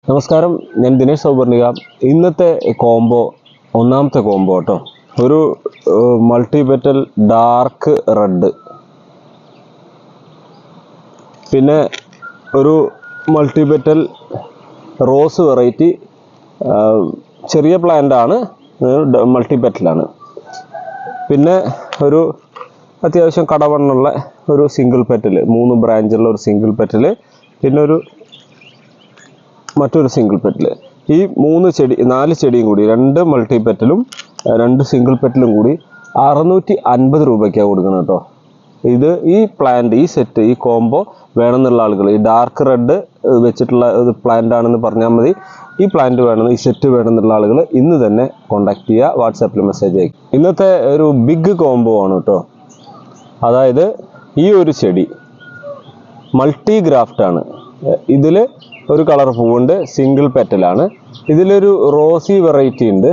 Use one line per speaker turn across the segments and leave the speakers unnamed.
നമസ്കാരം, ഞാൻ ദിനേശ് സൗപർണിക. ഇന്നത്തെ കോംബോ ഒന്നാമത്തെ കോംബോ കേട്ടോ. ഒരു മൾട്ടി പെറ്റൽ ഡാർക്ക് റെഡ്, പിന്നെ ഒരു മൾട്ടി പെറ്റൽ റോസ് വെറൈറ്റി. ചെറിയ പ്ലാന്റ് ആണ്, മൾട്ടി പെറ്റലാണ്. പിന്നെ ഒരു അത്യാവശ്യം കടവണ്ണുള്ള ഒരു സിംഗിൾ പെറ്റൽ, 3 ബ്രാഞ്ചുള്ള ഒരു സിംഗിൾ പെറ്റൽ, പിന്നെ മറ്റൊരു സിംഗിൾ പെറ്റൽ. ഈ 4 ചെടിയും കൂടി, 2 മൾട്ടി പെറ്റലും 2 സിംഗിൾ പെറ്റലും കൂടി 650 രൂപയ്ക്കാണ് കൊടുക്കുന്നത് കേട്ടോ. ഈ പ്ലാന്റ്, ഈ സെറ്റ്, ഈ കോംബോ വേണമെന്നുള്ള ആളുകൾ, ഈ ഡാർക്ക് റെഡ് വെച്ചിട്ടുള്ള ഒരു പ്ലാന്റ് ആണെന്ന് പറഞ്ഞാൽ മതി. ഈ പ്ലാന്റ് വേണമെന്ന്, ഈ സെറ്റ് വേണമെന്നുള്ള ആളുകൾ ഇന്ന് തന്നെ കോൺടാക്ട് ചെയ്യുക, വാട്സാപ്പിൽ മെസ്സേജ് അയക്കും. ഇന്നത്തെ ഒരു ബിഗ് കോംബോ ആണ് കേട്ടോ. അതായത് ഈ ഒരു ചെടി മൾട്ടി ഗ്രാഫ്റ്റ് ആണ്. ഇതിൽ ഒരു കളർ പൂവുണ്ട്, സിംഗിൾ പെറ്റലാണ്. ഇതിലൊരു റോസി വെറൈറ്റി ഉണ്ട്,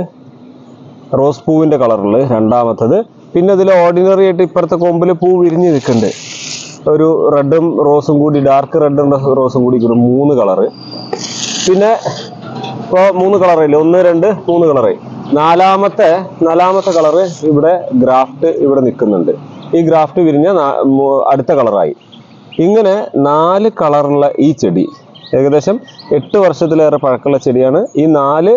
റോസ് പൂവിൻ്റെ കളറിൽ രണ്ടാമത്തത്. പിന്നെ ഇതിൽ ഓർഡിനറി ആയിട്ട് ഇപ്പുറത്തെ കൊമ്പിൽ പൂ വിരിഞ്ഞ് നിൽക്കുന്നുണ്ട്. ഒരു റെഡും റോസും കൂടി, ഡാർക്ക് റെഡും റോസും കൂടി 3 കളറ്. പിന്നെ ഇപ്പോൾ 3 കളറില്ല, 1, 2, 3 കളറായി. നാലാമത്തെ കളറ് ഇവിടെ ഗ്രാഫ്റ്റ് ഇവിടെ നിൽക്കുന്നുണ്ട്. ഈ ഗ്രാഫ്റ്റ് വിരിഞ്ഞ അടുത്ത കളറായി. ഇങ്ങനെ 4 കളറുള്ള ഈ ചെടി ഏകദേശം 8 വർഷത്തിലേറെ പഴക്കമുള്ള ചെടിയാണ്. ഈ 4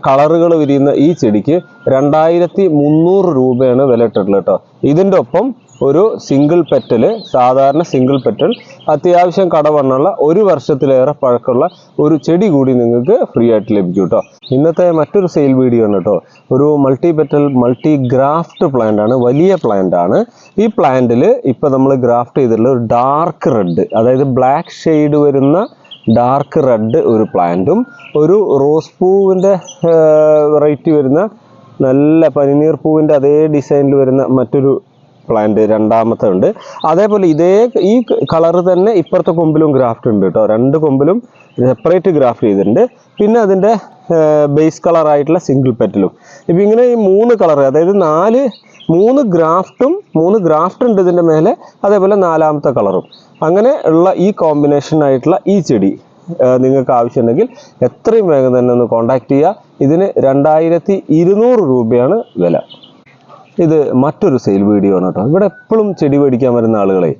കളറുകൾ വിരിയുന്ന ഈ ചെടിക്ക് 2300 രൂപയാണ് വില ഇട്ടിട്ടുള്ളത് കേട്ടോ. ഇതിൻ്റെ ഒപ്പം ഒരു സിംഗിൾ പെറ്റൽ, സാധാരണ സിംഗിൾ പെറ്റൽ, അത്യാവശ്യം കടവണ്ണുള്ള 1 വർഷത്തിലേറെ പഴക്കമുള്ള ഒരു ചെടി കൂടി നിങ്ങൾക്ക് ഫ്രീ ആയിട്ട് ലഭിക്കും കേട്ടോ. ഇന്നത്തെ മറ്റൊരു സെയിൽ വീഡിയോ ആണ് കേട്ടോ. ഒരു multi petal multi graft plant ആണ്, വലിയ പ്ലാന്റ് ആണ്. ഈ പ്ലാന്റിൽ ഇപ്പോൾ നമ്മൾ ഗ്രാഫ്റ്റ് ചെയ്തിട്ടുള്ള ഒരു ഡാർക്ക് റെഡ്, അതായത് ബ്ലാക്ക് ഷെയ്ഡ് വരുന്ന ഡാർക്ക് റെഡ് ഒരു പ്ലാന്റും, ഒരു റോസ് പൂവിൻ്റെ വെറൈറ്റി വരുന്ന നല്ല പനിനീർ പൂവിൻ്റെ അതേ ഡിസൈനിൽ വരുന്ന മറ്റൊരു പ്ലാന്റ് രണ്ടാമത്തെ ഉണ്ട്. അതേപോലെ ഈ കളറ് തന്നെ ഇപ്പുറത്തെ കൊമ്പിലും ഗ്രാഫ്റ്റ് ഉണ്ട് കേട്ടോ. 2 കൊമ്പിലും സെപ്പറേറ്റ് ഗ്രാഫ്റ്റ് ചെയ്തിട്ടുണ്ട്. പിന്നെ അതിൻ്റെ ബേസ് കളറായിട്ടുള്ള സിംഗിൾ പെറ്റലും. ഇപ്പം ഇങ്ങനെ ഈ 3 കളർ, അതായത് 3 ഗ്രാഫ്റ്റ് ഉണ്ട് ഇതിൻ്റെ മേലെ, അതേപോലെ 4ാമത്തെ കളറും. അങ്ങനെ ഉള്ള ഈ കോമ്പിനേഷൻ ആയിട്ടുള്ള ഈ ചെടി നിങ്ങൾക്ക് ആവശ്യമുണ്ടെങ്കിൽ എത്രയും വേഗം തന്നെ ഒന്ന് കോൺടാക്ട് ചെയ്യുക. ഇതിന് 2200 രൂപയാണ് വില. ഇത് മറ്റൊരു സെയിൽ വീഡിയോ ആണ് കേട്ടോ. ഇവിടെ എപ്പോഴും ചെടി മേടിക്കാൻ വരുന്ന ആളുകളെ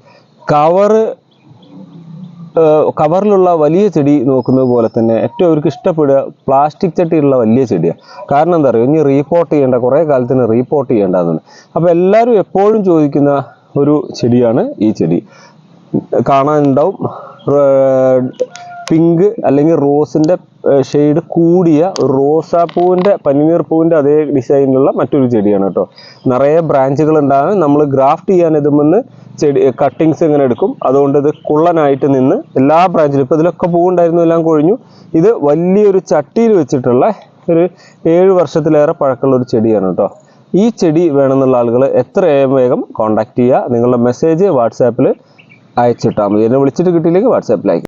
കവറിലുള്ള വലിയ ചെടി നോക്കുന്നത് പോലെ തന്നെ ഏറ്റവും അവർക്ക് ഇഷ്ടപ്പെടുക പ്ലാസ്റ്റിക് ചട്ടിയുള്ള വലിയ ചെടിയാണ്. കാരണം എന്താ പറയുക, ഇനി റീപോർട്ട് ചെയ്യേണ്ട, കുറേ കാലത്തിന് റീപോർട്ട് ചെയ്യേണ്ടതാണ്. അപ്പോൾ എല്ലാവരും എപ്പോഴും ചോദിക്കുന്ന ഒരു ചെടിയാണ് ഈ ചെടി. കാണാനുണ്ടാവും പിങ്ക് അല്ലെങ്കിൽ റോസിൻ്റെ ഷെയ്ഡ് കൂടിയ റോസാപ്പൂവിൻ്റെ, പനിനീർ പൂവിൻ്റെ അതേ ഡിസൈനിലുള്ള മറ്റൊരു ചെടിയാണ് കേട്ടോ. നിറയെ ബ്രാഞ്ചുകൾ ഉണ്ടാകും. നമ്മൾ ഗ്രാഫ്റ്റ് ചെയ്യാൻ ഇതുമെന്ന് ചെടി കട്ടിങ്സ് ഇങ്ങനെ എടുക്കും. അതുകൊണ്ട് ഇത് കുള്ളനായിട്ട് നിന്ന് എല്ലാ ബ്രാഞ്ചിലും, ഇപ്പോൾ ഇതിലൊക്കെ പൂവുണ്ടായിരുന്നു, എല്ലാം കൊഴിഞ്ഞു. ഇത് വലിയൊരു ചട്ടിയിൽ വെച്ചിട്ടുള്ള ഒരു 7 വർഷത്തിലേറെ പഴക്കമുള്ള ഒരു ചെടിയാണ് കേട്ടോ. ഈ ചെടി വേണമെന്നുള്ള ആളുകൾ എത്രയും വേഗം കോൺടാക്ട് ചെയ്യുക. നിങ്ങളുടെ മെസ്സേജ് വാട്സാപ്പിൽ അയച്ചിട്ടാൽ മതി. എന്നെ വിളിച്ചിട്ട് കിട്ടിയില്ലെങ്കിൽ വാട്സാപ്പിൽ അയക്കും.